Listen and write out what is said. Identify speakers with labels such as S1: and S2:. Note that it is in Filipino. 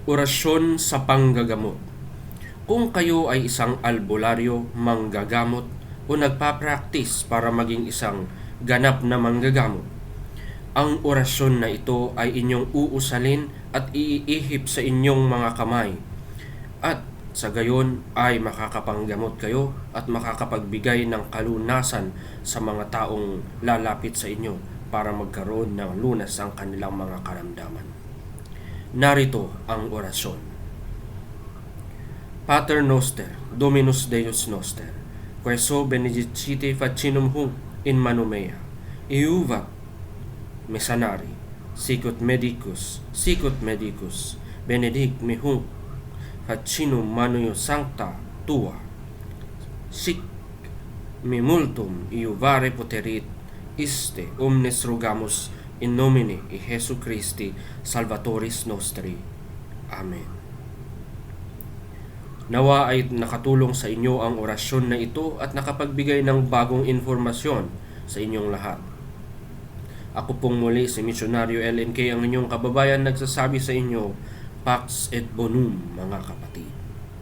S1: Orasyon sa panggagamot. Kung kayo ay isang albularyo, manggagamot, o nagpa-practice para maging isang ganap na manggagamot, ang orasyon na ito ay inyong uusalin at iihip sa inyong mga kamay. At sa gayon ay makakapanggamot kayo at makakapagbigay ng kalunasan sa mga taong lalapit sa inyo para magkaroon ng lunas ang kanilang mga karamdaman. Narito ang orasyon. Pater Noster, Dominus Deus Noster, queso benedicite facinum hunc in manu mea, iuvat mesanari, sicut medicus, benedict me hunc facinum manu sancta tua, sic me multum iuvare poterit, iste omnes rogamus in nomine Jesu Christi Salvatoris Nostri. Amen. Nawa ay nakatulong sa inyo ang orasyon na ito at nakapagbigay ng bagong informasyon sa inyong lahat. Ako pong muli si Misyonaryo LNK, ang inyong kababayan, nagsasabi sa inyo, Pax et Bonum, mga kapatid.